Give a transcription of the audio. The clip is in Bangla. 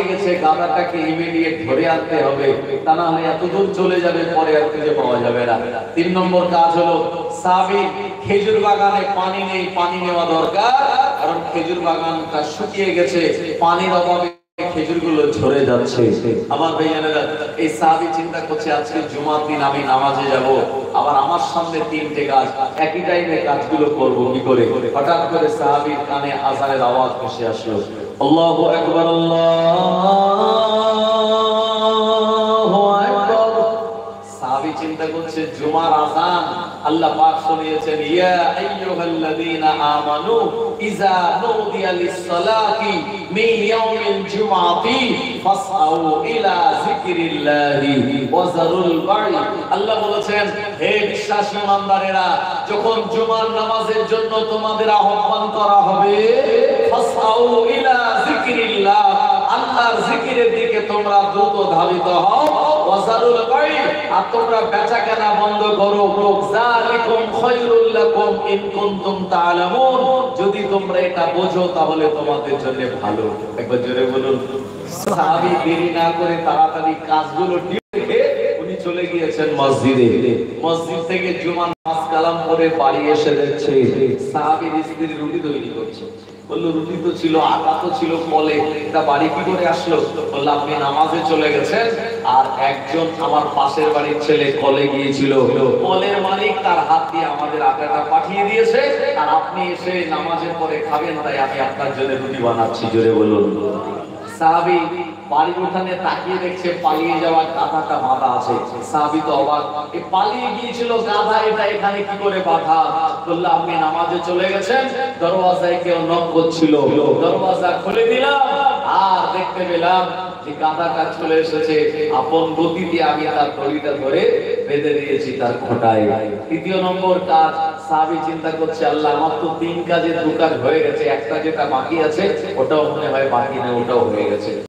পালিয়ে গেছে, গাধাটাকে ইমিডিয়েট ধরে আনতে হবে, তা না হলে এত দূর চলে যাবে, পরে আর খুঁজে পাওয়া যাবে না। 3 নম্বর কাজ হলো সাহাবী খেজুর বাগানে পানি নেই, পানি নেওয়া দরকার, কারণ খেজুর বাগানটা শুকিয়ে গেছে, পানির অভাবে খেজুরগুলো ঝরে যাচ্ছে। আমার ভাইয়ানেরা, এই সাহাবী চিন্তা করছে আজকে জুমার দিন আমি নামাজে যাব, আবার আমার সামনে 3টে কাজ, একই টাইমে কাজগুলো করব কি করে। হঠাৎ করে সাহাবীর কানে আযানের আওয়াজ ভেসে আসলো, আল্লাহু আকবার, আল্লাহু আকবার। সাহাবী চিন্তা করছে জুমার আযান, আল্লাহ পাক শুনিয়েছেন, ইয়া আইয়ুহাল্লাযীনা আমানু ইযা নুদিয়া লিস-সালাতি মিন ইয়াউমিল জুমআতি ফাসআউ ইলা যিকরিল্লাহি ওয়া যারুল বাই। আল্লাহ বলেছেন, হে বিশ্বাসী ইমানদারেরা, যখন জুমার নামাজের জন্য তোমাদের আহ্বান করা হবে, ফাসআউ ইলা যিকরিল্লাহ, আল্লাহর জিকিরের দিকে তোমরা দ্রুত ধাবিত হও, ওয়া যারুল বাই, আর তোমরা বেচাকেনা বন্ধ করো, যালিকুম খায়রুল লাকুম ইন কুনতুম তা'লামুন, যদি তোমরা এটা বোঝো তাহলে তোমাদের জন্য ভালো। একবার জোরে বলুন। সাহাবী দেরি না করে তাড়াতাড়ি কাজগুলো রেখে উনি চলে গিয়েছেন মসজিদে। মসজিদ থেকে জুমার নামাজ কালাম করে বাড়ি এসে দেখছে সাহাবীর স্ত্রী রুটি তৈরি করছে। বললো, রুটি তো ছিল, আটা তো ছিল কলে, এটা বাড়ি কি করে আসলো? বললো, আপনি নামাজে চলে গেছেন, আর একজন আমার পাশের বাড়ির ছেলে কলে গিয়েছিল, কলের মালিক তার হাত দিয়ে আমাদের আটাটা পাঠিয়ে দিয়েছে, আর আপনি এসে নামাজের পরে খাবেন, তাই আমি আপনার জন্য রুটি বানাচ্ছি। জোরে বলুন। সাহাবী বাড়ির উঠানে তাকিয়ে দেখছে পালিয়ে যাওয়া গাধাটা বাঁধা আছে। সাহাবী তো অবাক, এ পালিয়ে গিয়েছিল গাধা, এটা এখানে কি করে বাঁধা? বলল, আপনি নামাজে চলে গেছেন, দরওয়াজায় কেউ নক করছিল, দরওয়াজা খুলে দিলাম, আর দেখতে পেলাম যে গাধাটা চলে এসেছে, আপন গতিতে আমি তার দড়িটা ধরে বেঁধে দিয়েছি তার খোঁটায়। 3 নম্বর কাজ, সাহাবী চিন্তা করছে, আল্লাহ আমার তো 3 কাজের 2 কাজ হয়ে গেছে, একটা যেটা বাকি আছে ওটাও মনে হয় বাকি না, ওটাও হয়ে গেছে।